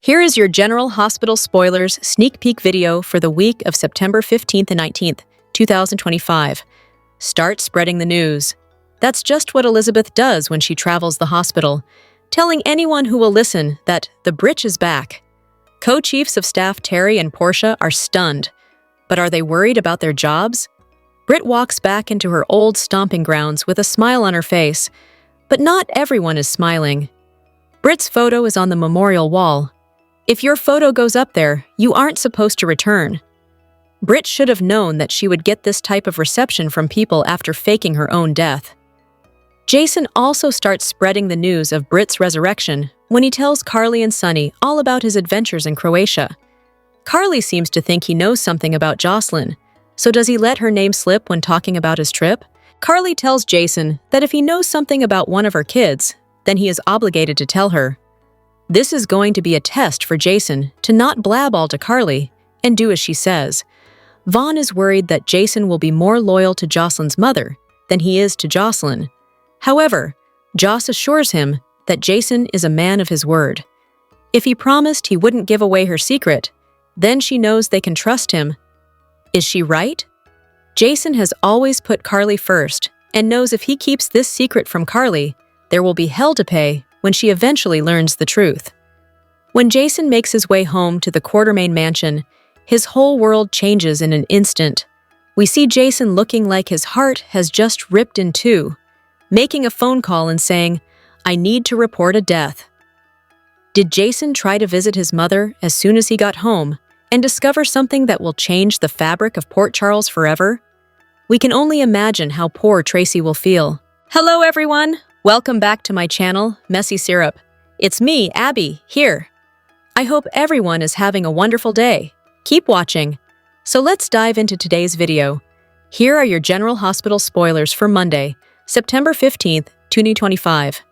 Here is your General Hospital Spoilers sneak peek video for the week of September 15th and 19th, 2025. Start spreading the news. That's just what Elizabeth does when she travels the hospital, telling anyone who will listen that the Britch is back. Co-chiefs of staff Terry and Portia are stunned. But are they worried about their jobs? Britt walks back into her old stomping grounds with a smile on her face, but not everyone is smiling. Britt's photo is on the memorial wall. If your photo goes up there, you aren't supposed to return. Britt should have known that she would get this type of reception from people after faking her own death. Jason also starts spreading the news of Britt's resurrection when he tells Carly and Sonny all about his adventures in Croatia. Carly seems to think he knows something about Jocelyn, so does he let her name slip when talking about his trip? Carly tells Jason that if he knows something about one of her kids, then he is obligated to tell her. This is going to be a test for Jason to not blab all to Carly and do as she says. Vaughn is worried that Jason will be more loyal to Jocelyn's mother than he is to Jocelyn. However, Joss assures him that Jason is a man of his word. If he promised he wouldn't give away her secret, then she knows they can trust him. Is she right? Jason has always put Carly first and knows if he keeps this secret from Carly, there will be hell to pay when she eventually learns the truth. When Jason makes his way home to the Quartermain mansion, his whole world changes in an instant. We see Jason looking like his heart has just ripped in two, making a phone call and saying, "I need to report a death." Did Jason try to visit his mother as soon as he got home and discover something that will change the fabric of Port Charles forever? We can only imagine how poor Tracy will feel. Hello everyone! Welcome back to my channel, Messy Syrup. It's me, Abby, here. I hope everyone is having a wonderful day. Keep watching. So let's dive into today's video. Here are your General Hospital spoilers for Monday, September 15th, 2025.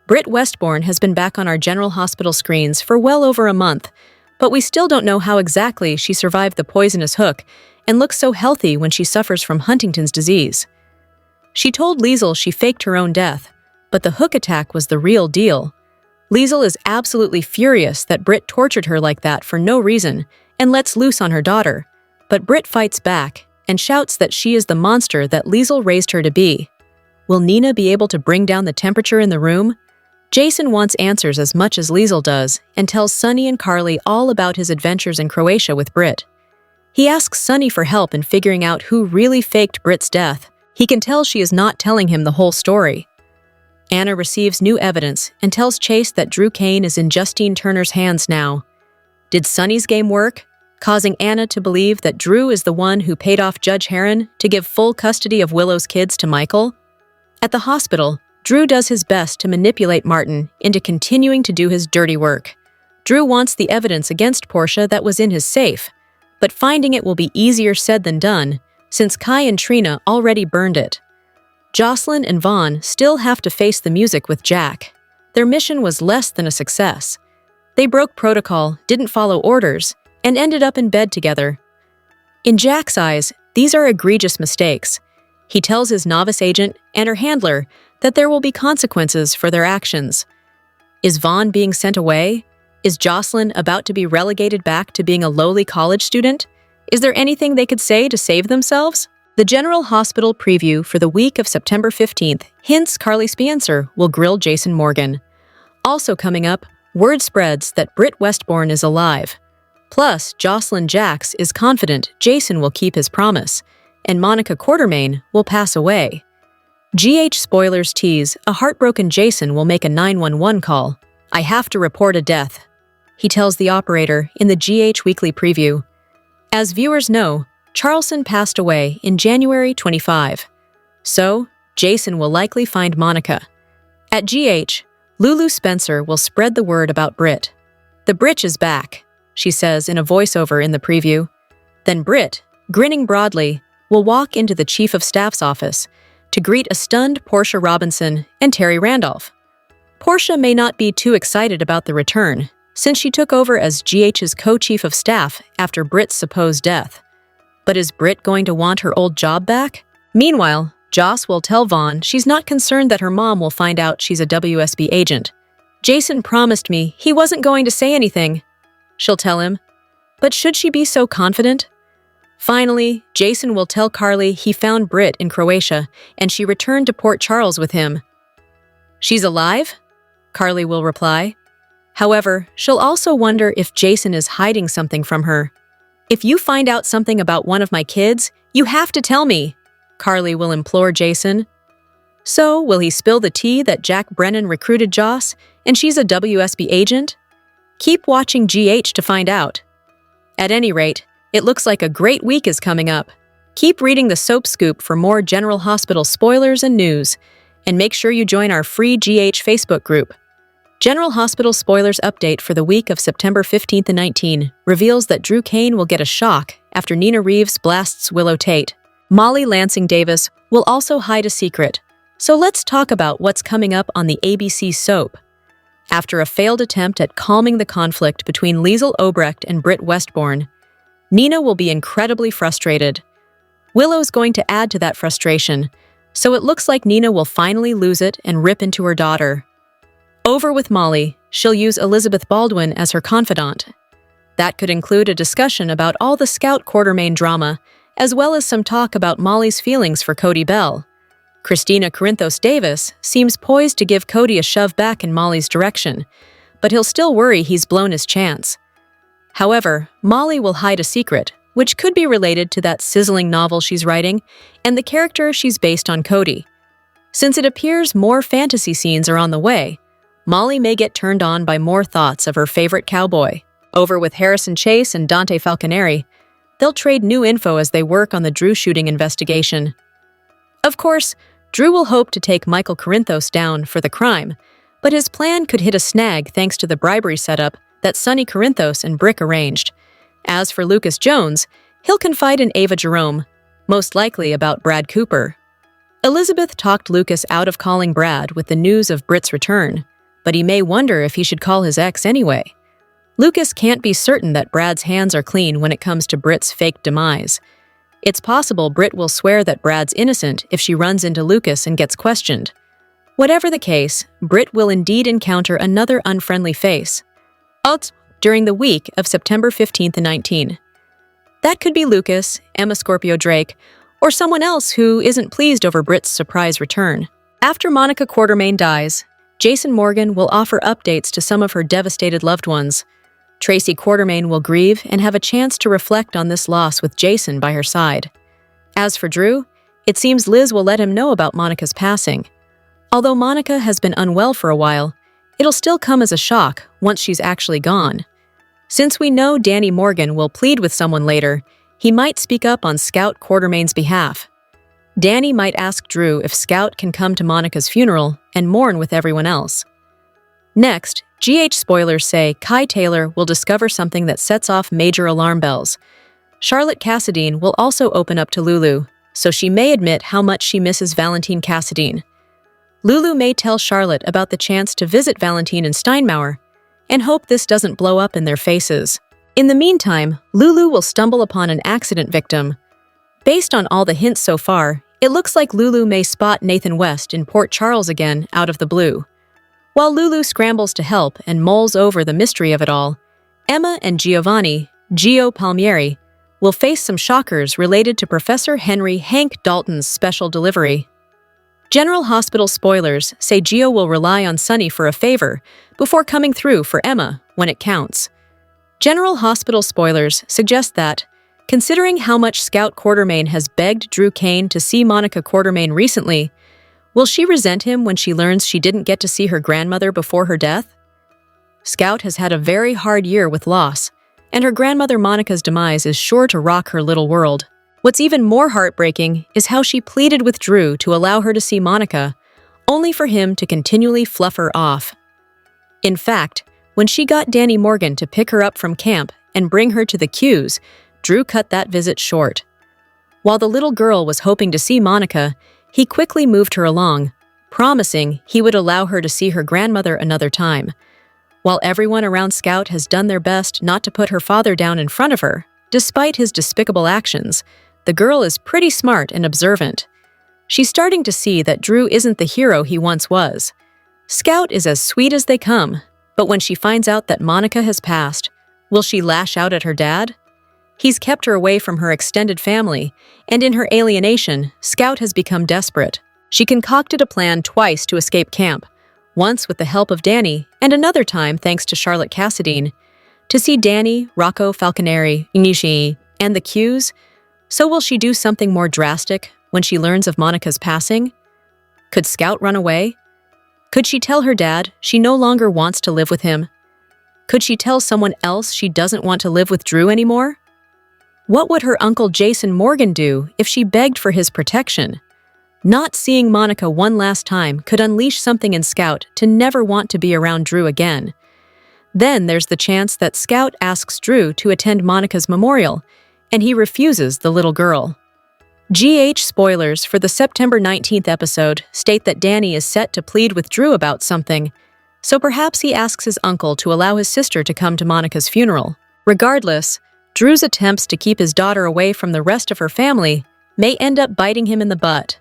Britt Westbourne has been back on our General Hospital screens for well over a month, but we still don't know how exactly she survived the poisonous hook and looks so healthy when she suffers from Huntington's disease. She told Liesl she faked her own death, but the hook attack was the real deal. Liesl is absolutely furious that Britt tortured her like that for no reason and lets loose on her daughter, but Britt fights back and shouts that she is the monster that Liesl raised her to be. Will Nina be able to bring down the temperature in the room? Jason wants answers as much as Liesl does and tells Sonny and Carly all about his adventures in Croatia with Britt. He asks Sonny for help in figuring out who really faked Britt's death. He can tell she is not telling him the whole story. Anna receives new evidence and tells Chase that Drew Kane is in Justine Turner's hands now. Did Sonny's game work, causing Anna to believe that Drew is the one who paid off Judge Heron to give full custody of Willow's kids to Michael? At the hospital, Drew does his best to manipulate Martin into continuing to do his dirty work. Drew wants the evidence against Portia that was in his safe, but finding it will be easier said than done, since Kai and Trina already burned it. Jocelyn and Vaughn still have to face the music with Jack. Their mission was less than a success. They broke protocol, didn't follow orders, and ended up in bed together. In Jack's eyes, these are egregious mistakes. He tells his novice agent and her handler that there will be consequences for their actions. Is Vaughn being sent away? Is Jocelyn about to be relegated back to being a lowly college student? Is there anything they could say to save themselves? The General Hospital preview for the week of September 15th hints Carly Spencer will grill Jason Morgan. Also coming up, word spreads that Britt Westbourne is alive. Plus, Jocelyn Jacks is confident Jason will keep his promise, and Monica Quartermain will pass away. GH spoilers tease a heartbroken Jason will make a 911 call. "I have to report a death," he tells the operator in the GH weekly preview. As viewers know, Charleston passed away in January 25. So, Jason will likely find Monica. At GH, Lulu Spencer will spread the word about Britt. "The Britch is back," she says in a voiceover in the preview. Then Britt, grinning broadly, will walk into the Chief of Staff's office to greet a stunned Portia Robinson and Terry Randolph. Portia may not be too excited about the return, since she took over as GH's co-chief of staff after Britt's supposed death. But is Britt going to want her old job back? Meanwhile, Joss will tell Vaughn she's not concerned that her mom will find out she's a WSB agent. "Jason promised me he wasn't going to say anything," she'll tell him. But should she be so confident? Finally, Jason will tell Carly he found Britt in Croatia and she returned to Port Charles with him. She's alive? Carly will reply. However, she'll also wonder if Jason is hiding something from her. If you find out something about one of my kids, you have to tell me, Carly will implore Jason. So, will he spill the tea that Jack Brennan recruited Joss and she's a WSB agent? Keep watching GH to find out. At any rate, it looks like a great week is coming up. Keep reading the Soap Scoop for more General Hospital spoilers and news, and make sure you join our free GH Facebook group. General Hospital spoilers update for the week of September 15th and 19 reveals that Drew Kane will get a shock after Nina Reeves blasts Willow Tate. Molly Lansing Davis will also hide a secret. So let's talk about what's coming up on the ABC soap. After a failed attempt at calming the conflict between Liesl Obrecht and Britt Westbourne, Nina will be incredibly frustrated. Willow's going to add to that frustration, so it looks like Nina will finally lose it and rip into her daughter. Over with Molly, she'll use Elizabeth Baldwin as her confidant. That could include a discussion about all the Scout Quartermain drama, as well as some talk about Molly's feelings for Cody Bell. Christina Corinthos Davis seems poised to give Cody a shove back in Molly's direction, but he'll still worry he's blown his chance. However, Molly will hide a secret, which could be related to that sizzling novel she's writing and the character she's based on Cody. Since it appears more fantasy scenes are on the way, Molly may get turned on by more thoughts of her favorite cowboy. Over with Harrison Chase and Dante Falconeri, they'll trade new info as they work on the Drew shooting investigation. Of course, Drew will hope to take Michael Corinthos down for the crime, but his plan could hit a snag thanks to the bribery setup that Sonny Corinthos and Brick arranged. As for Lucas Jones, he'll confide in Ava Jerome, most likely about Brad Cooper. Elizabeth talked Lucas out of calling Brad with the news of Britt's return, but he may wonder if he should call his ex anyway. Lucas can't be certain that Brad's hands are clean when it comes to Britt's fake demise. It's possible Britt will swear that Brad's innocent if she runs into Lucas and gets questioned. Whatever the case, Britt will indeed encounter another unfriendly face during the week of September 15th and 19. That could be Lucas, Emma Scorpio Drake, or someone else who isn't pleased over Britt's surprise return. After Monica Quartermain dies, Jason Morgan will offer updates to some of her devastated loved ones. Tracy Quartermain will grieve and have a chance to reflect on this loss with Jason by her side. As for Drew, it seems Liz will let him know about Monica's passing. Although Monica has been unwell for a while, it'll still come as a shock once she's actually gone. Since we know Danny Morgan will plead with someone later, he might speak up on Scout Quartermain's behalf. Danny might ask Drew if Scout can come to Monica's funeral and mourn with everyone else. Next, GH spoilers say Kai Taylor will discover something that sets off major alarm bells. Charlotte Cassadine will also open up to Lulu, so she may admit how much she misses Valentine Cassadine. Lulu may tell Charlotte about the chance to visit Valentine and Steinmauer, and hope this doesn't blow up in their faces. In the meantime, Lulu will stumble upon an accident victim. Based on all the hints so far, it looks like Lulu may spot Nathan West in Port Charles again out of the blue. While Lulu scrambles to help and mulls over the mystery of it all, Emma and Giovanni, Gio Palmieri, will face some shockers related to Professor Henry Hank Dalton's special delivery. General Hospital spoilers say Gio will rely on Sonny for a favor before coming through for Emma when it counts. General Hospital spoilers suggest that, considering how much Scout Quartermain has begged Drew Kane to see Monica Quartermain recently, will she resent him when she learns she didn't get to see her grandmother before her death? Scout has had a very hard year with loss, and her grandmother Monica's demise is sure to rock her little world. What's even more heartbreaking is how she pleaded with Drew to allow her to see Monica, only for him to continually fluff her off. In fact, when she got Danny Morgan to pick her up from camp and bring her to the Q's, Drew cut that visit short. While the little girl was hoping to see Monica, he quickly moved her along, promising he would allow her to see her grandmother another time. While everyone around Scout has done their best not to put her father down in front of her, despite his despicable actions, the girl is pretty smart and observant. She's starting to see that Drew isn't the hero he once was. Scout is as sweet as they come, but when she finds out that Monica has passed, Will she lash out at her dad? He's kept her away from her extended family, and in her alienation, Scout has become desperate. She concocted a plan twice to escape camp, once with the help of Danny, and another time thanks to Charlotte Cassadine, to see Danny, Rocco Falconeri, Nishi, and the Qs. So will she do something more drastic when she learns of Monica's passing? Could Scout run away? Could she tell her dad she no longer wants to live with him? Could she tell someone else she doesn't want to live with Drew anymore? What would her uncle Jason Morgan do if she begged for his protection? Not seeing Monica one last time could unleash something in Scout to never want to be around Drew again. Then there's the chance that Scout asks Drew to attend Monica's memorial, and he refuses the little girl. GH spoilers for the September 19th episode state that Danny is set to plead with Drew about something, so perhaps he asks his uncle to allow his sister to come to Monica's funeral. Regardless, Drew's attempts to keep his daughter away from the rest of her family may end up biting him in the butt.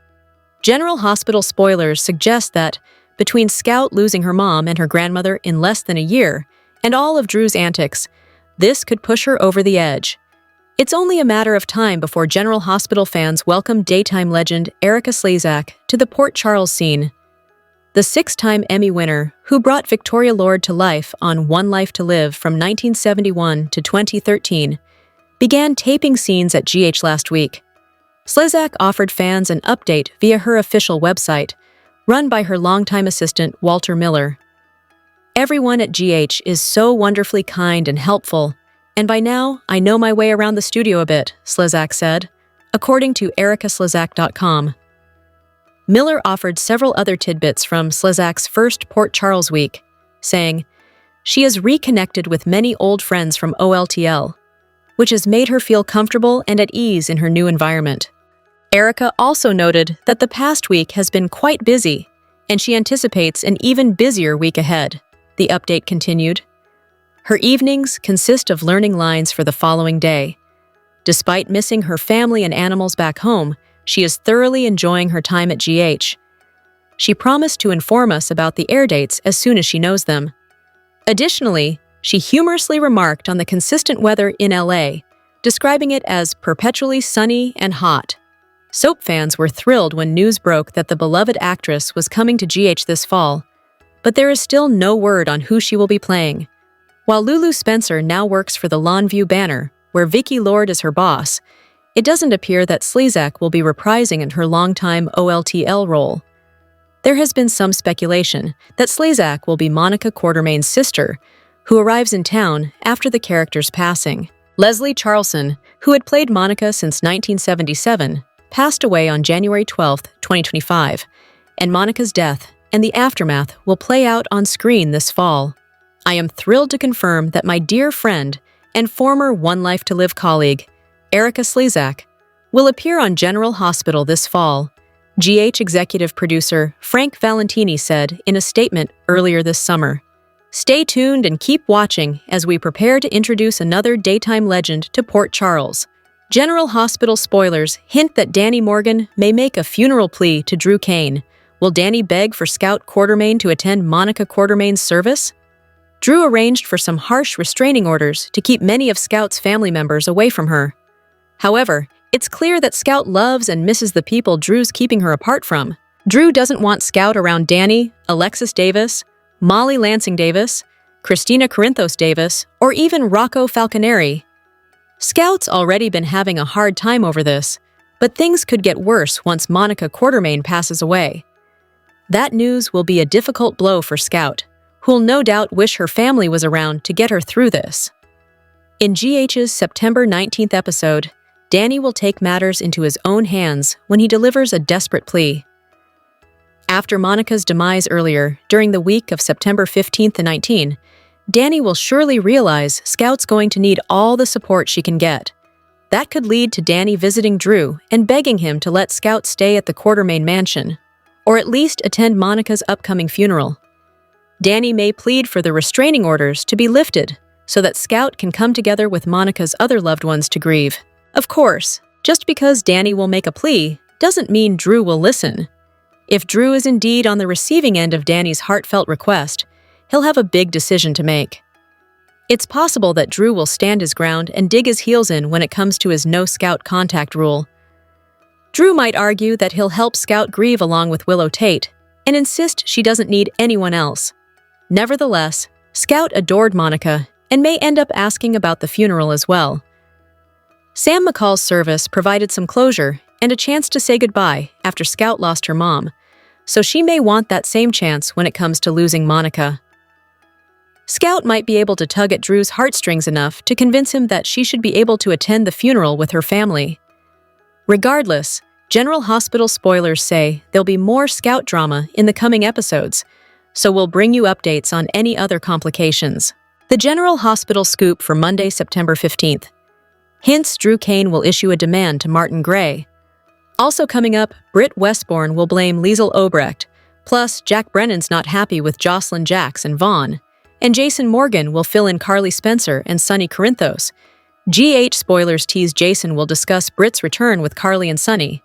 General Hospital spoilers suggest that, between Scout losing her mom and her grandmother in less than a year, and all of Drew's antics, this could push her over the edge. It's only a matter of time before General Hospital fans welcome daytime legend Erica Slezak to the Port Charles scene. The six-time Emmy winner, who brought Victoria Lord to life on One Life to Live from 1971 to 2013, began taping scenes at GH last week. Slezak offered fans an update via her official website, run by her longtime assistant Walter Miller. Everyone at GH is so wonderfully kind and helpful, and by now I know my way around the studio a bit, Slezak said, according to ericaslezak.com. Miller offered several other tidbits from Slezak's first Port Charles week, saying, "She has reconnected with many old friends from OLTL, which has made her feel comfortable and at ease in her new environment." Erica also noted that the past week has been quite busy, and she anticipates an even busier week ahead. The update continued. Her evenings consist of learning lines for the following day. Despite missing her family and animals back home, she is thoroughly enjoying her time at GH. She promised to inform us about the air dates as soon as she knows them. Additionally, she humorously remarked on the consistent weather in LA, describing it as perpetually sunny and hot. Soap fans were thrilled when news broke that the beloved actress was coming to GH this fall, but there is still no word on who she will be playing. While Lulu Spencer now works for the Longview banner, where Vicki Lord is her boss, it doesn't appear that Slezak will be reprising in her longtime OLTL role. There has been some speculation that Slezak will be Monica Quartermain's sister, who arrives in town after the character's passing. Leslie Charlson, who had played Monica since 1977, passed away on January 12, 2025, and Monica's death and the aftermath will play out on screen this fall. I am thrilled to confirm that my dear friend and former One Life to Live colleague, Erica Slezak, will appear on General Hospital this fall, GH executive producer Frank Valentini said in a statement earlier this summer. Stay tuned and keep watching as we prepare to introduce another daytime legend to Port Charles. General Hospital spoilers hint that Danny Morgan may make a funeral plea to Drew Kane. Will Danny beg for Scout Quartermain to attend Monica Quartermain's service? Drew arranged for some harsh restraining orders to keep many of Scout's family members away from her. However, it's clear that Scout loves and misses the people Drew's keeping her apart from. Drew doesn't want Scout around Danny, Alexis Davis, Molly Lansing Davis, Christina Corinthos Davis, or even Rocco Falconeri. Scout's already been having a hard time over this, but things could get worse once Monica Quartermain passes away. That news will be a difficult blow for Scout, who'll no doubt wish her family was around to get her through this. In GH's September 19th episode, Danny will take matters into his own hands when he delivers a desperate plea. After Monica's demise earlier, during the week of September 15th and 19, Danny will surely realize Scout's going to need all the support she can get. That could lead to Danny visiting Drew and begging him to let Scout stay at the Quartermain mansion, or at least attend Monica's upcoming funeral. Danny may plead for the restraining orders to be lifted so that Scout can come together with Monica's other loved ones to grieve. Of course, just because Danny will make a plea doesn't mean Drew will listen. If Drew is indeed on the receiving end of Danny's heartfelt request, he'll have a big decision to make. It's possible that Drew will stand his ground and dig his heels in when it comes to his no Scout contact rule. Drew might argue that he'll help Scout grieve along with Willow Tate and insist she doesn't need anyone else. Nevertheless, Scout adored Monica and may end up asking about the funeral as well. Sam McCall's service provided some closure and a chance to say goodbye after Scout lost her mom, so she may want that same chance when it comes to losing Monica. Scout might be able to tug at Drew's heartstrings enough to convince him that she should be able to attend the funeral with her family. Regardless, General Hospital spoilers say there'll be more Scout drama in the coming episodes, so we'll bring you updates on any other complications. The General Hospital scoop for Monday, September 15th. Hints Drew Kane will issue a demand to Martin Gray. Also coming up, Britt Westbourne will blame Liesl Obrecht, plus Jack Brennan's not happy with Jocelyn Jax and Vaughn, and Jason Morgan will fill in Carly Spencer and Sonny Corinthos. GH spoilers tease Jason will discuss Britt's return with Carly and Sonny.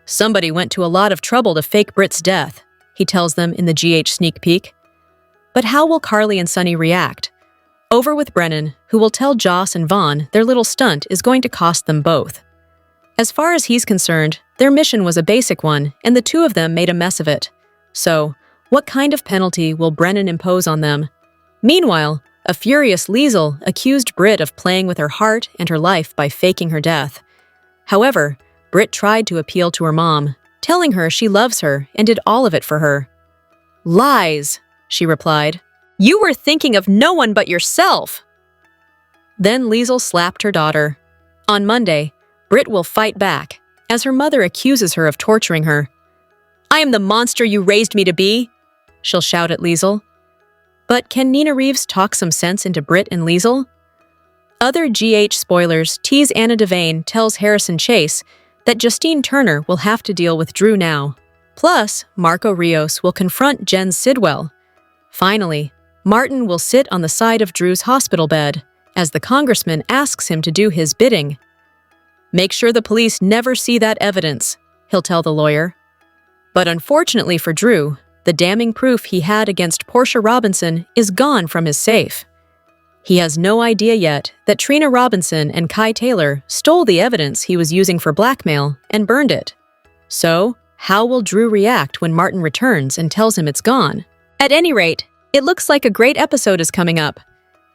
Somebody went to a lot of trouble to fake Britt's death, he tells them in the GH sneak peek. But how will Carly and Sonny react? Over with Brennan, who will tell Joss and Vaughn their little stunt is going to cost them both. As far as he's concerned, their mission was a basic one, and the two of them made a mess of it. So, what kind of penalty will Brennan impose on them? Meanwhile, a furious Liesl accused Britt of playing with her heart and her life by faking her death. However, Britt tried to appeal to her mom, telling her she loves her and did all of it for her. "Lies," she replied. "You were thinking of no one but yourself." Then Liesl slapped her daughter. On Monday, Britt will fight back, as her mother accuses her of torturing her. "I am the monster you raised me to be," she'll shout at Liesl. But can Nina Reeves talk some sense into Britt and Liesl? Other GH spoilers tease Anna Devane tells Harrison Chase that Justine Turner will have to deal with Drew now. Plus, Marco Rios will confront Jen Sidwell. Finally, Martin will sit on the side of Drew's hospital bed as the congressman asks him to do his bidding. "Make sure the police never see that evidence," he'll tell the lawyer. But unfortunately for Drew, the damning proof he had against Portia Robinson is gone from his safe. He has no idea yet that Trina Robinson and Kai Taylor stole the evidence he was using for blackmail and burned it. So, how will Drew react when Martin returns and tells him it's gone? At any rate, it looks like a great episode is coming up.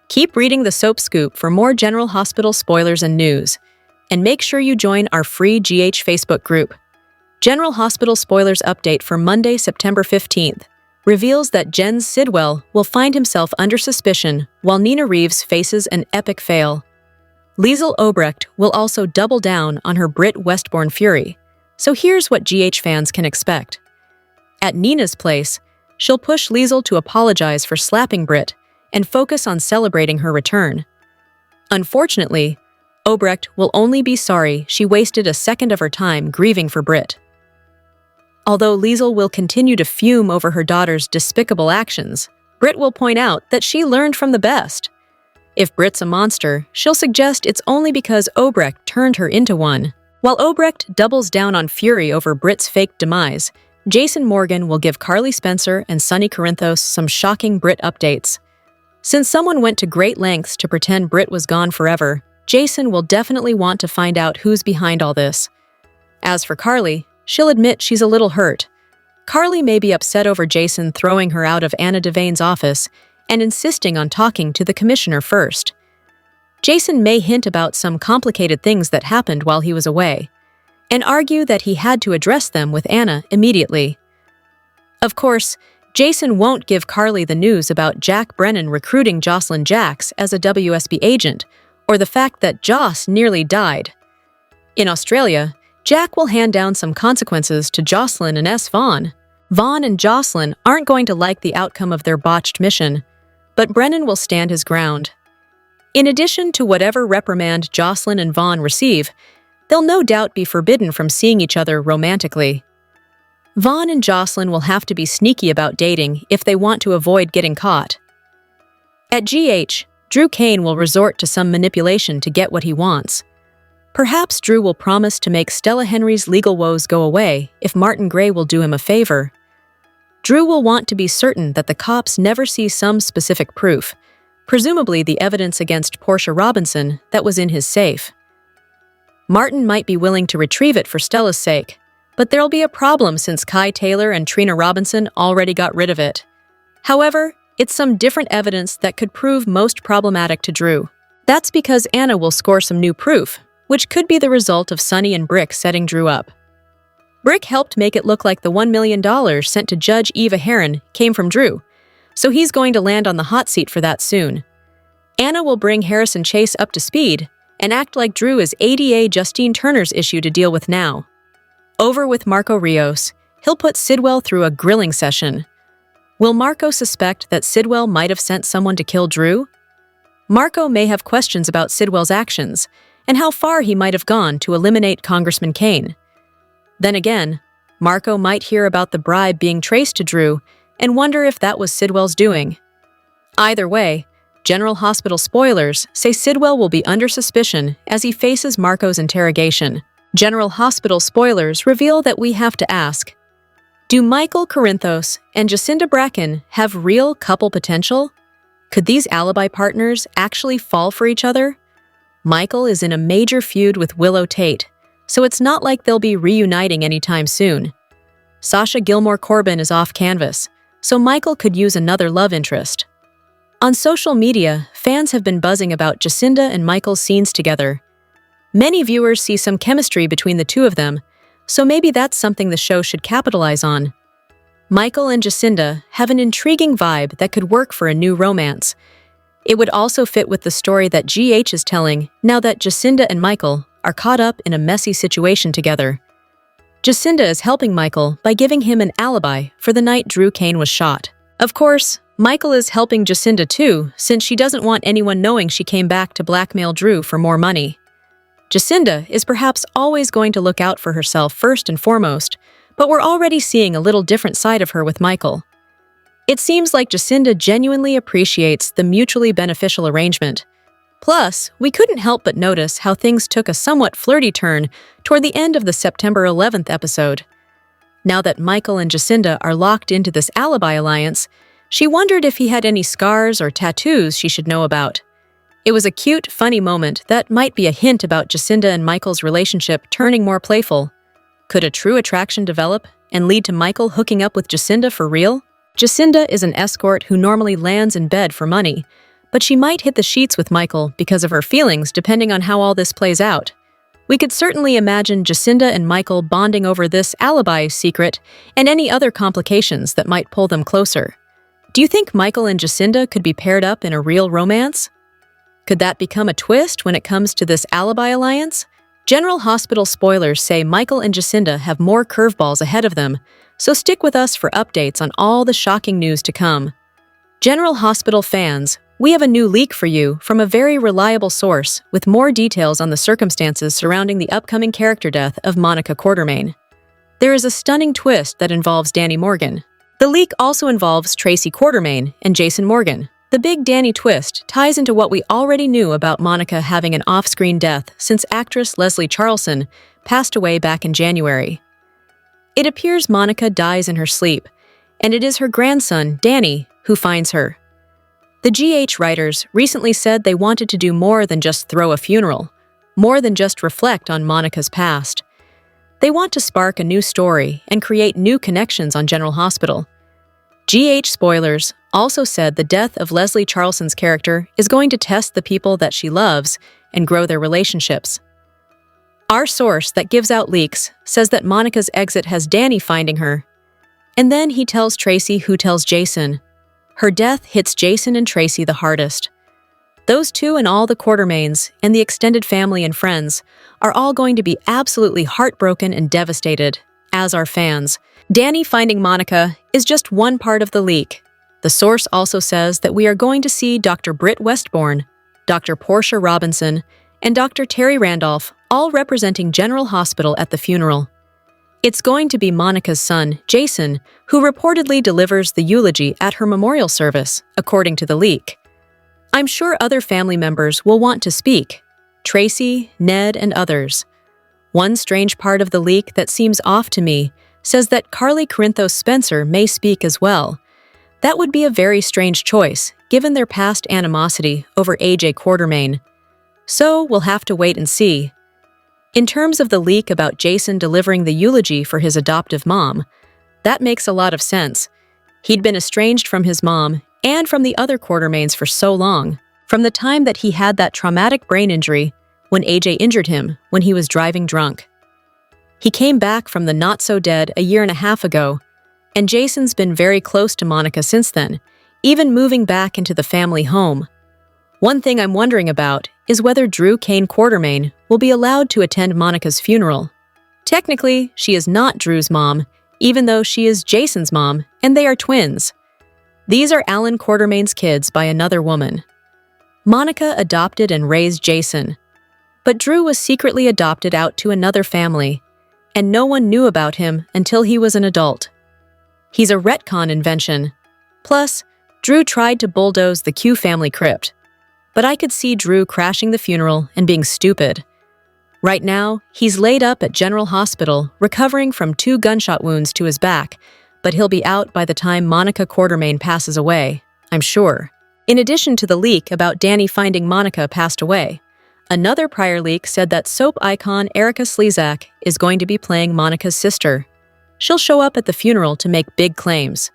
Keep reading the Soap Scoop for more General Hospital spoilers and news, and make sure you join our free GH Facebook group. General Hospital spoilers update for Monday, September 15th reveals that Jen Sidwell will find himself under suspicion while Nina Reeves faces an epic fail. Liesl Obrecht will also double down on her Britt Westbourne fury, so here's what GH fans can expect. At Nina's place, she'll push Liesl to apologize for slapping Britt and focus on celebrating her return. Unfortunately, Obrecht will only be sorry she wasted a second of her time grieving for Britt. Although Liesl will continue to fume over her daughter's despicable actions, Britt will point out that she learned from the best. If Britt's a monster, she'll suggest it's only because Obrecht turned her into one. While Obrecht doubles down on fury over Britt's fake demise, Jason Morgan will give Carly Spencer and Sonny Corinthos some shocking Britt updates. Since someone went to great lengths to pretend Britt was gone forever, Jason will definitely want to find out who's behind all this. As for Carly, she'll admit she's a little hurt. Carly may be upset over Jason throwing her out of Anna Devane's office and insisting on talking to the commissioner first. Jason may hint about some complicated things that happened while he was away, and argue that he had to address them with Anna immediately. Of course, Jason won't give Carly the news about Jack Brennan recruiting Jocelyn Jax as a WSB agent, or the fact that Joss nearly died. In Australia, Jack will hand down some consequences to Jocelyn and S. Vaughn. Vaughn and Jocelyn aren't going to like the outcome of their botched mission, but Brennan will stand his ground. In addition to whatever reprimand Jocelyn and Vaughn receive, they'll no doubt be forbidden from seeing each other romantically. Vaughn and Jocelyn will have to be sneaky about dating if they want to avoid getting caught. At GH, Drew Kane will resort to some manipulation to get what he wants. Perhaps Drew will promise to make Stella Henry's legal woes go away if Martin Gray will do him a favor. Drew will want to be certain that the cops never see some specific proof, presumably the evidence against Portia Robinson that was in his safe. Martin might be willing to retrieve it for Stella's sake, but there'll be a problem since Kai Taylor and Trina Robinson already got rid of it. However, it's some different evidence that could prove most problematic to Drew. That's because Anna will score some new proof, which could be the result of Sonny and Brick setting Drew up. Brick helped make it look like the $1 million sent to Judge Eva Heron came from Drew, so he's going to land on the hot seat for that soon. Anna will bring Harrison Chase up to speed and act like Drew is ADA Justine Turner's issue to deal with now. Over with Marco Rios, he'll put Sidwell through a grilling session. Will Marco suspect that Sidwell might have sent someone to kill Drew? Marco may have questions about Sidwell's actions and how far he might have gone to eliminate Congressman Kane. Then again, Marco might hear about the bribe being traced to Drew and wonder if that was Sidwell's doing. Either way, General Hospital spoilers say Sidwell will be under suspicion as he faces Marco's interrogation. General Hospital spoilers reveal that we have to ask, do Michael Corinthos and Jacinda Bracken have real couple potential? Could these alibi partners actually fall for each other? Michael is in a major feud with Willow Tate, so it's not like they'll be reuniting anytime soon. Sasha Gilmore Corbin is off canvas, so Michael could use another love interest. On social media, fans have been buzzing about Jacinda and Michael's scenes together. Many viewers see some chemistry between the two of them, so maybe that's something the show should capitalize on. Michael and Jacinda have an intriguing vibe that could work for a new romance. It would also fit with the story that GH is telling now that Jacinda and Michael are caught up in a messy situation together. Jacinda is helping Michael by giving him an alibi for the night Drew Kane was shot. Of course, Michael is helping Jacinda too, since she doesn't want anyone knowing she came back to blackmail Drew for more money. Jacinda is perhaps always going to look out for herself first and foremost, but we're already seeing a little different side of her with Michael. It seems like Jacinda genuinely appreciates the mutually beneficial arrangement. Plus, we couldn't help but notice how things took a somewhat flirty turn toward the end of the September 11th episode. Now that Michael and Jacinda are locked into this alibi alliance, she wondered if he had any scars or tattoos she should know about. It was a cute, funny moment that might be a hint about Jacinda and Michael's relationship turning more playful. Could a true attraction develop and lead to Michael hooking up with Jacinda for real? Jacinda is an escort who normally lands in bed for money, but she might hit the sheets with Michael because of her feelings depending on how all this plays out. We could certainly imagine Jacinda and Michael bonding over this alibi secret and any other complications that might pull them closer. Do you think Michael and Jacinda could be paired up in a real romance? Could that become a twist when it comes to this alibi alliance? General Hospital spoilers say Michael and Jacinda have more curveballs ahead of them, so stick with us for updates on all the shocking news to come. General Hospital fans, we have a new leak for you from a very reliable source with more details on the circumstances surrounding the upcoming character death of Monica Quartermaine. There is a stunning twist that involves Danny Morgan. The leak also involves Tracy Quartermaine and Jason Morgan. The big Danny twist ties into what we already knew about Monica having an off-screen death since actress Leslie Charleson passed away back in January. It appears Monica dies in her sleep, and it is her grandson, Danny, who finds her. The GH writers recently said they wanted to do more than just throw a funeral, more than just reflect on Monica's past. They want to spark a new story and create new connections on General Hospital. GH spoilers also said the death of Leslie Charleson's character is going to test the people that she loves and grow their relationships. Our source that gives out leaks says that Monica's exit has Danny finding her, and then he tells Tracy who tells Jason. Her death hits Jason and Tracy the hardest. Those two and all the Quartermaines and the extended family and friends are all going to be absolutely heartbroken and devastated, as are fans. Danny finding Monica is just one part of the leak. The source also says that we are going to see Dr. Britt Westbourne, Dr. Portia Robinson, and Dr. Terry Randolph all representing General Hospital at the funeral. It's going to be Monica's son, Jason, who reportedly delivers the eulogy at her memorial service, according to the leak. I'm sure other family members will want to speak. Tracy, Ned, and others. One strange part of the leak that seems off to me says that Carly Corinthos Spencer may speak as well. That would be a very strange choice, given their past animosity over AJ Quartermaine. So we'll have to wait and see. In terms of the leak about Jason delivering the eulogy for his adoptive mom, that makes a lot of sense. He'd been estranged from his mom and from the other Quartermaines for so long, from the time that he had that traumatic brain injury when AJ injured him when he was driving drunk. He came back from the not-so-dead a year and a half ago, and Jason's been very close to Monica since then, even moving back into the family home. One thing I'm wondering about is whether Drew Kane Quartermaine will be allowed to attend Monica's funeral. Technically, she is not Drew's mom, even though she is Jason's mom, and they are twins. These are Alan Quartermaine's kids by another woman. Monica adopted and raised Jason, but Drew was secretly adopted out to another family, and no one knew about him until he was an adult. He's a retcon invention. Plus, Drew tried to bulldoze the Q family crypt, but I could see Drew crashing the funeral and being stupid. Right now, he's laid up at General Hospital, recovering from 2 gunshot wounds to his back, but he'll be out by the time Monica Quartermaine passes away, I'm sure. In addition to the leak about Danny finding Monica passed away, another prior leak said that soap icon Erica Slezak is going to be playing Monica's sister. She'll show up at the funeral to make big claims.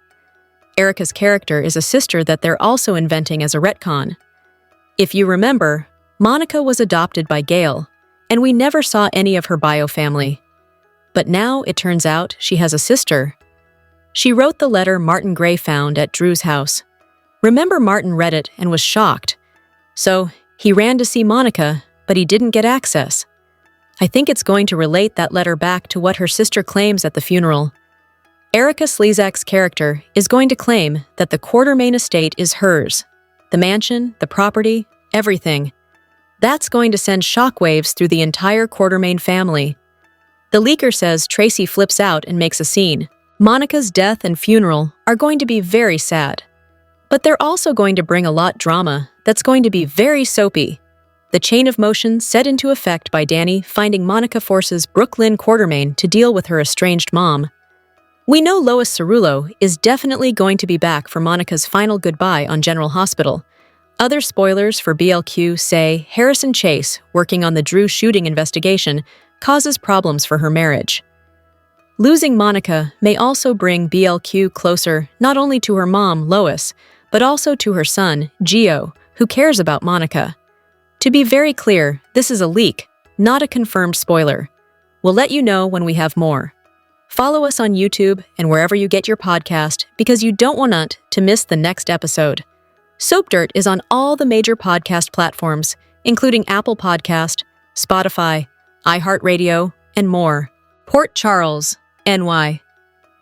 Erica's character is a sister that they're also inventing as a retcon. If you remember, Monica was adopted by Gail, and we never saw any of her bio family. But now it turns out she has a sister. She wrote the letter Martin Gray found at Drew's house. Remember, Martin read it and was shocked. So he ran to see Monica, but he didn't get access. I think it's going to relate that letter back to what her sister claims at the funeral. Erica Slezak's character is going to claim that the Quartermaine estate is hers. The mansion, the property, everything. That's going to send shockwaves through the entire Quartermaine family. The leaker says Tracy flips out and makes a scene. Monica's death and funeral are going to be very sad. But they're also going to bring a lot drama that's going to be very soapy. The chain of motion set into effect by Danny finding Monica forces Brooklyn Quartermaine to deal with her estranged mom. We know Lois Cerullo is definitely going to be back for Monica's final goodbye on General Hospital. Other spoilers for BLQ say Harrison Chase, working on the Drew shooting investigation, causes problems for her marriage. Losing Monica may also bring BLQ closer not only to her mom, Lois, but also to her son, Gio, who cares about Monica. To be very clear, this is a leak, not a confirmed spoiler. We'll let you know when we have more. Follow us on YouTube and wherever you get your podcast because you don't want to miss the next episode. Soap Dirt is on all the major podcast platforms, including Apple Podcast, Spotify, iHeartRadio, and more. Port Charles, NY.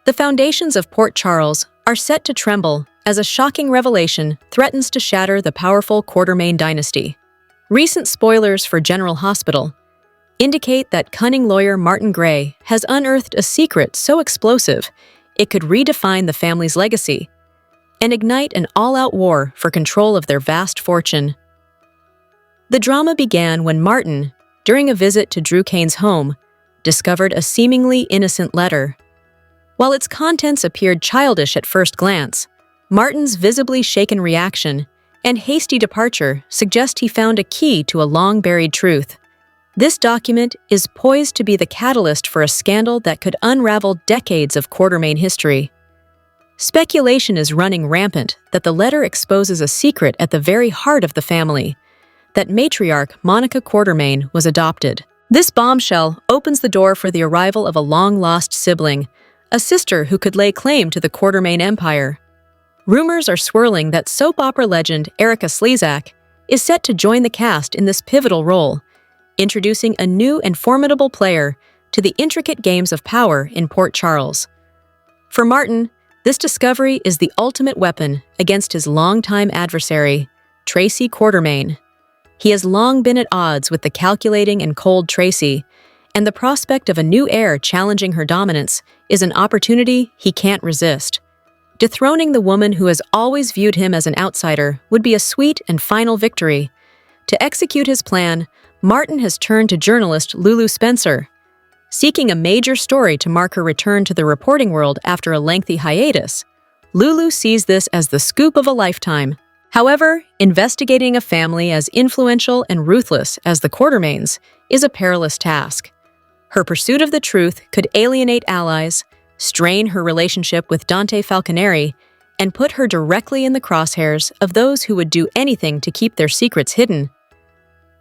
The foundations of Port Charles are set to tremble as a shocking revelation threatens to shatter the powerful Quartermaine dynasty. Recent spoilers for General Hospital indicate that cunning lawyer Martin Gray has unearthed a secret so explosive it could redefine the family's legacy and ignite an all-out war for control of their vast fortune. The drama began when Martin, during a visit to Drew Kane's home, discovered a seemingly innocent letter. While its contents appeared childish at first glance, Martin's visibly shaken reaction and hasty departure suggest he found a key to a long-buried truth. This document is poised to be the catalyst for a scandal that could unravel decades of Quartermaine history. Speculation is running rampant that the letter exposes a secret at the very heart of the family, that matriarch Monica Quartermaine was adopted. This bombshell opens the door for the arrival of a long-lost sibling, a sister who could lay claim to the Quartermaine empire. Rumors are swirling that soap opera legend Erica Slezak is set to join the cast in this pivotal role, introducing a new and formidable player to the intricate games of power in Port Charles. For Martin, this discovery is the ultimate weapon against his longtime adversary, Tracy Quartermaine. He has long been at odds with the calculating and cold Tracy, and the prospect of a new heir challenging her dominance is an opportunity he can't resist. Dethroning the woman who has always viewed him as an outsider would be a sweet and final victory. To execute his plan, Martin has turned to journalist Lulu Spencer. Seeking a major story to mark her return to the reporting world after a lengthy hiatus, Lulu sees this as the scoop of a lifetime. However, investigating a family as influential and ruthless as the Quartermaines is a perilous task. Her pursuit of the truth could alienate allies, strain her relationship with Dante Falconeri, and put her directly in the crosshairs of those who would do anything to keep their secrets hidden.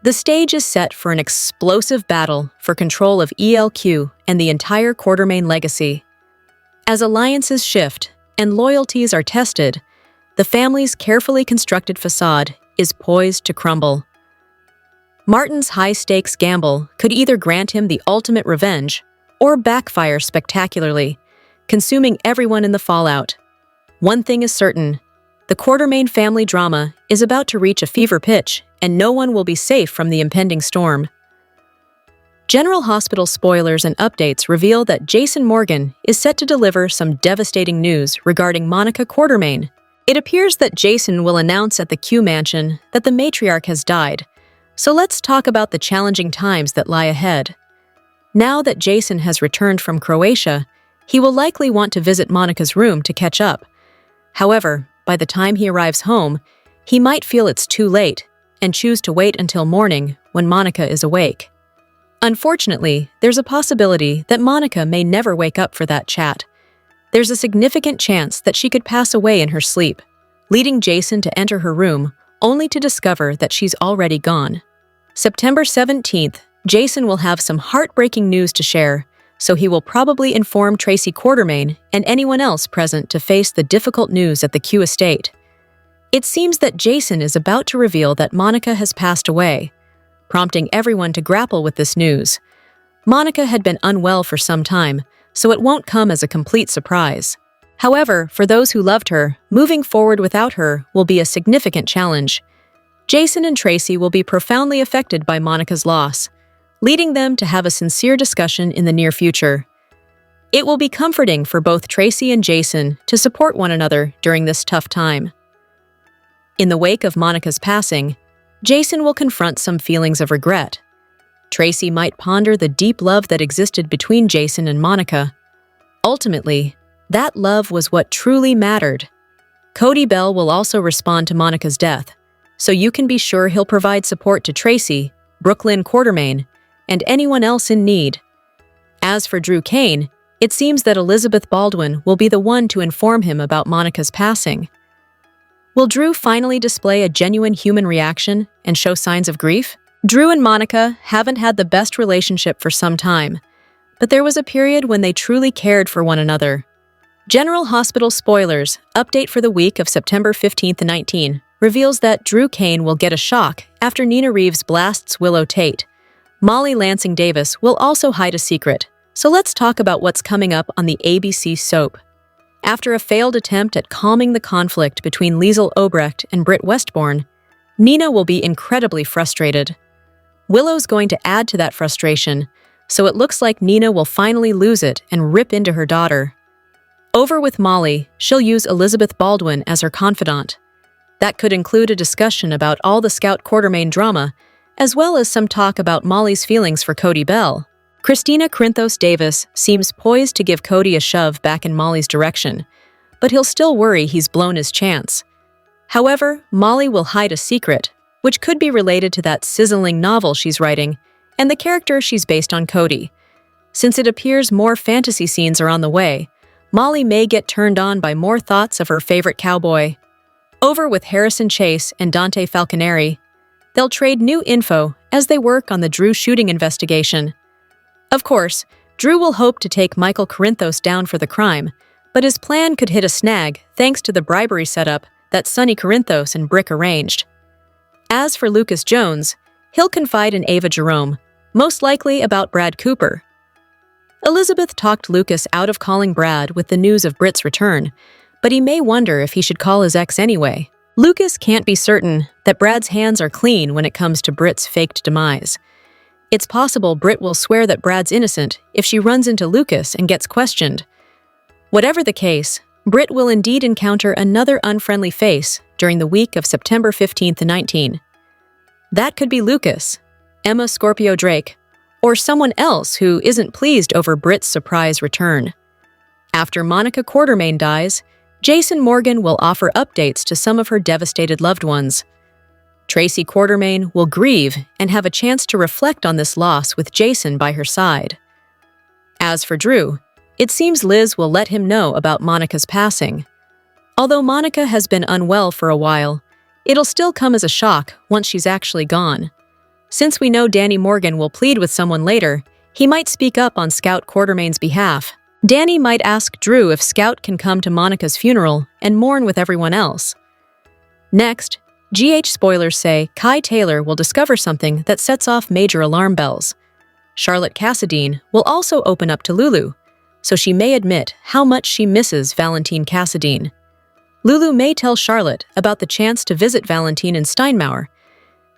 The stage is set for an explosive battle for control of ELQ and the entire Quartermaine legacy. As alliances shift and loyalties are tested, the family's carefully constructed facade is poised to crumble. Martin's high-stakes gamble could either grant him the ultimate revenge or backfire spectacularly, consuming everyone in the fallout. One thing is certain: the Quartermaine family drama is about to reach a fever pitch, and no one will be safe from the impending storm. General Hospital spoilers and updates reveal that Jason Morgan is set to deliver some devastating news regarding Monica Quartermaine. It appears that Jason will announce at the Q Mansion that the matriarch has died, so let's talk about the challenging times that lie ahead. Now that Jason has returned from Croatia, he will likely want to visit Monica's room to catch up. However, by the time he arrives home, he might feel it's too late and choose to wait until morning when Monica is awake. Unfortunately, there's a possibility that Monica may never wake up for that chat. There's a significant chance that she could pass away in her sleep, leading Jason to enter her room only to discover that she's already gone. September 17th, Jason will have some heartbreaking news to share, so he will probably inform Tracy Quartermaine and anyone else present to face the difficult news at the Q estate. It seems that Jason is about to reveal that Monica has passed away, prompting everyone to grapple with this news. Monica had been unwell for some time, so it won't come as a complete surprise. However, for those who loved her, moving forward without her will be a significant challenge. Jason and Tracy will be profoundly affected by Monica's loss, leading them to have a sincere discussion in the near future. It will be comforting for both Tracy and Jason to support one another during this tough time. In the wake of Monica's passing, Jason will confront some feelings of regret. Tracy might ponder the deep love that existed between Jason and Monica. Ultimately, that love was what truly mattered. Cody Bell will also respond to Monica's death, so you can be sure he'll provide support to Tracy, Brooklyn Quartermaine, and anyone else in need. As for Drew Kane, it seems that Elizabeth Baldwin will be the one to inform him about Monica's passing. Will Drew finally display a genuine human reaction and show signs of grief? Drew and Monica haven't had the best relationship for some time, but there was a period when they truly cared for one another. General Hospital spoilers, update for the week of September 15th to 19, reveals that Drew Kane will get a shock after Nina Reeves blasts Willow Tate. Molly Lansing Davis will also hide a secret, so let's talk about what's coming up on the ABC soap. After a failed attempt at calming the conflict between Liesl Obrecht and Britt Westbourne, Nina will be incredibly frustrated. Willow's going to add to that frustration, so it looks like Nina will finally lose it and rip into her daughter. Over with Molly, she'll use Elizabeth Baldwin as her confidant. That could include a discussion about all the Scout Quartermaine drama, as well as some talk about Molly's feelings for Cody Bell. Christina Corinthos Davis seems poised to give Cody a shove back in Molly's direction, but he'll still worry he's blown his chance. However, Molly will hide a secret, which could be related to that sizzling novel she's writing and the character she's based on Cody. Since it appears more fantasy scenes are on the way, Molly may get turned on by more thoughts of her favorite cowboy. Over with Harrison Chase and Dante Falconeri. They'll trade new info as they work on the Drew shooting investigation. Of course, Drew will hope to take Michael Corinthos down for the crime, but his plan could hit a snag thanks to the bribery setup that Sonny Corinthos and Brick arranged. As for Lucas Jones, he'll confide in Ava Jerome, most likely about Brad Cooper. Elizabeth talked Lucas out of calling Brad with the news of Britt's return, but he may wonder if he should call his ex anyway. Lucas can't be certain that Brad's hands are clean when it comes to Britt's faked demise. It's possible Britt will swear that Brad's innocent if she runs into Lucas and gets questioned. Whatever the case, Britt will indeed encounter another unfriendly face during the week of September 15th to 19. That could be Lucas, Emma Scorpio Drake, or someone else who isn't pleased over Britt's surprise return. After Monica Quartermaine dies, Jason Morgan will offer updates to some of her devastated loved ones. Tracy Quartermain will grieve and have a chance to reflect on this loss with Jason by her side. As for Drew, it seems Liz will let him know about Monica's passing. Although Monica has been unwell for a while, it'll still come as a shock once she's actually gone. Since we know Danny Morgan will plead with someone later, he might speak up on Scout Quartermain's behalf. Danny might ask Drew if Scout can come to Monica's funeral and mourn with everyone else. Next, GH spoilers say Kai Taylor will discover something that sets off major alarm bells. Charlotte Cassadine will also open up to Lulu, so she may admit how much she misses Valentine Cassadine. Lulu may tell Charlotte about the chance to visit Valentine in Steinmauer,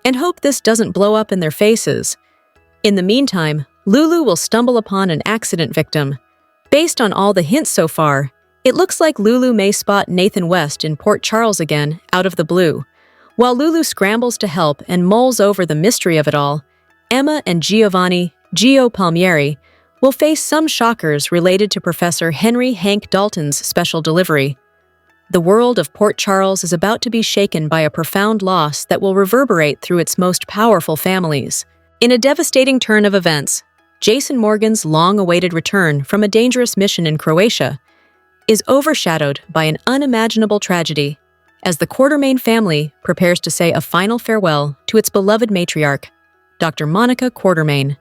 and hope this doesn't blow up in their faces. In the meantime, Lulu will stumble upon an accident victim. Based on all the hints so far, it looks like Lulu may spot Nathan West in Port Charles again, out of the blue. While Lulu scrambles to help and mulls over the mystery of it all, Emma and Giovanni Gio Palmieri will face some shockers related to Professor Henry Hank Dalton's special delivery. The world of Port Charles is about to be shaken by a profound loss that will reverberate through its most powerful families. In a devastating turn of events, Jason Morgan's long-awaited return from a dangerous mission in Croatia is overshadowed by an unimaginable tragedy as the Quartermain family prepares to say a final farewell to its beloved matriarch, Dr. Monica Quartermain.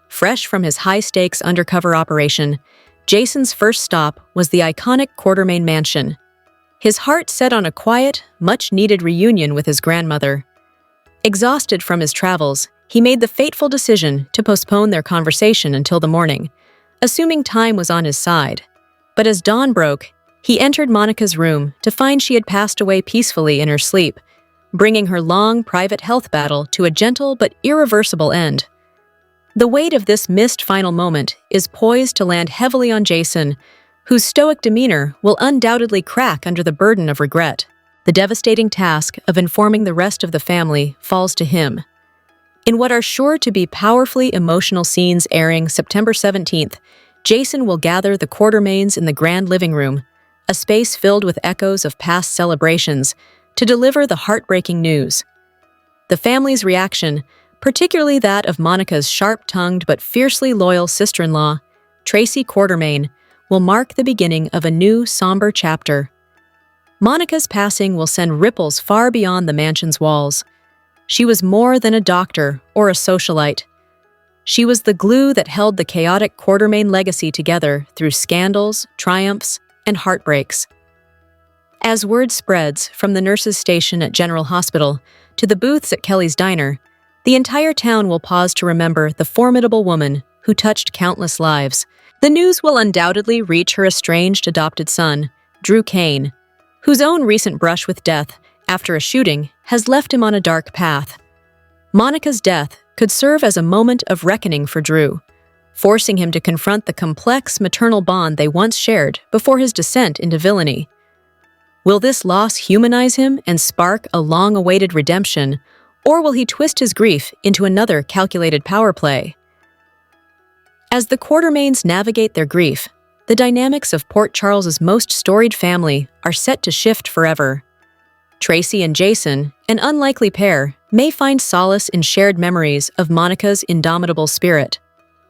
Fresh from his high-stakes undercover operation, Jason's first stop was the iconic Quartermain mansion, his heart set on a quiet, much-needed reunion with his grandmother. Exhausted from his travels, he made the fateful decision to postpone their conversation until the morning, assuming time was on his side. But as dawn broke, he entered Monica's room to find she had passed away peacefully in her sleep, bringing her long private health battle to a gentle but irreversible end. The weight of this missed final moment is poised to land heavily on Jason, whose stoic demeanor will undoubtedly crack under the burden of regret. The devastating task of informing the rest of the family falls to him. In what are sure to be powerfully emotional scenes airing September 17th, Jason will gather the Quartermains in the grand living room, a space filled with echoes of past celebrations, to deliver the heartbreaking news. The family's reaction, particularly that of Monica's sharp-tongued but fiercely loyal sister-in-law, Tracy Quartermain, will mark the beginning of a new, somber chapter. Monica's passing will send ripples far beyond the mansion's walls. She was more than a doctor or a socialite. She was the glue that held the chaotic Quartermain legacy together through scandals, triumphs, and heartbreaks. As word spreads from the nurses' station at General Hospital to the booths at Kelly's Diner, the entire town will pause to remember the formidable woman who touched countless lives. The news will undoubtedly reach her estranged adopted son, Drew Kane, whose own recent brush with death after a shooting has left him on a dark path. Monica's death could serve as a moment of reckoning for Drew, forcing him to confront the complex maternal bond they once shared before his descent into villainy. Will this loss humanize him and spark a long-awaited redemption, or will he twist his grief into another calculated power play? As the Quartermains navigate their grief, the dynamics of Port Charles's most storied family are set to shift forever. Tracy and Jason, an unlikely pair, may find solace in shared memories of Monica's indomitable spirit.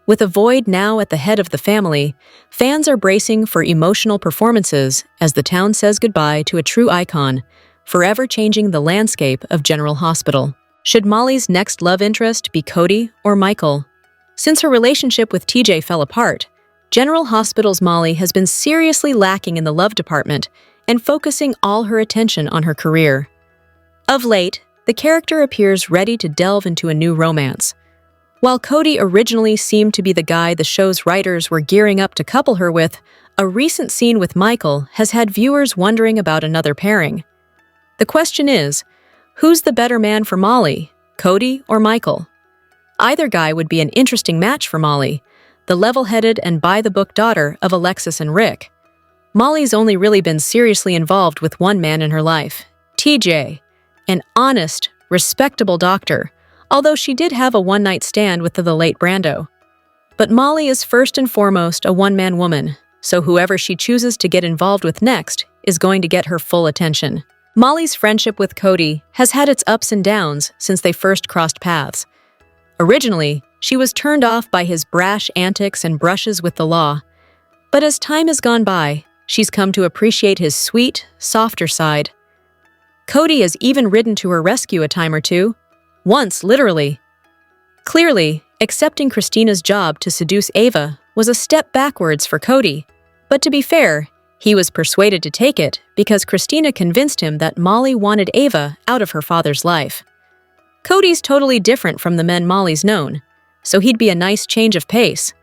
With a void now at the head of the family, fans are bracing for emotional performances as the town says goodbye to a true icon, forever changing the landscape of General Hospital. Should Molly's next love interest be Cody or Michael? Since her relationship with TJ fell apart, General Hospital's Molly has been seriously lacking in the love department and focusing all her attention on her career. Of late, the character appears ready to delve into a new romance. While Cody originally seemed to be the guy the show's writers were gearing up to couple her with, a recent scene with Michael has had viewers wondering about another pairing. The question is, who's the better man for Molly, Cody or Michael? Either guy would be an interesting match for Molly, the level-headed and by-the-book daughter of Alexis and Rick. Molly's only really been seriously involved with one man in her life, TJ, an honest, respectable doctor, although she did have a one-night stand with the late Brando. But Molly is first and foremost a one-man woman, so whoever she chooses to get involved with next is going to get her full attention. Molly's friendship with Cody has had its ups and downs since they first crossed paths. Originally, she was turned off by his brash antics and brushes with the law. But as time has gone by, she's come to appreciate his sweet, softer side. Cody has even ridden to her rescue a time or two. Once, literally. Clearly, accepting Christina's job to seduce Ava was a step backwards for Cody. But to be fair, he was persuaded to take it because Christina convinced him that Molly wanted Ava out of her father's life. Cody's totally different from the men Molly's known, so he'd be a nice change of pace.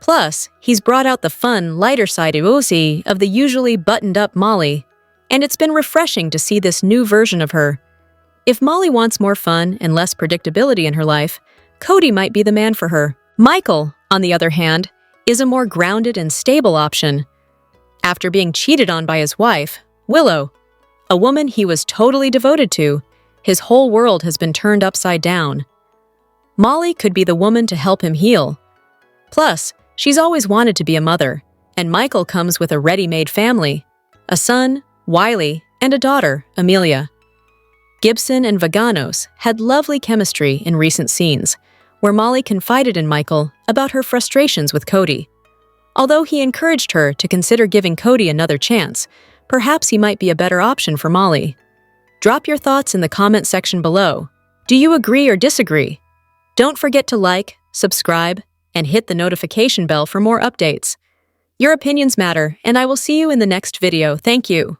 Plus, he's brought out the fun, lighter side of the usually buttoned-up Molly, and it's been refreshing to see this new version of her. If Molly wants more fun and less predictability in her life, Cody might be the man for her. Michael, on the other hand, is a more grounded and stable option. After being cheated on by his wife, Willow, a woman he was totally devoted to, his whole world has been turned upside down. Molly could be the woman to help him heal. Plus, she's always wanted to be a mother, and Michael comes with a ready-made family, a son, Wiley, and a daughter, Amelia. Gibson and Vaganos had lovely chemistry in recent scenes, where Molly confided in Michael about her frustrations with Cody. Although he encouraged her to consider giving Cody another chance, perhaps he might be a better option for Molly. Drop your thoughts in the comment section below. Do you agree or disagree? Don't forget to like, subscribe, and hit the notification bell for more updates. Your opinions matter, and I will see you in the next video. Thank you.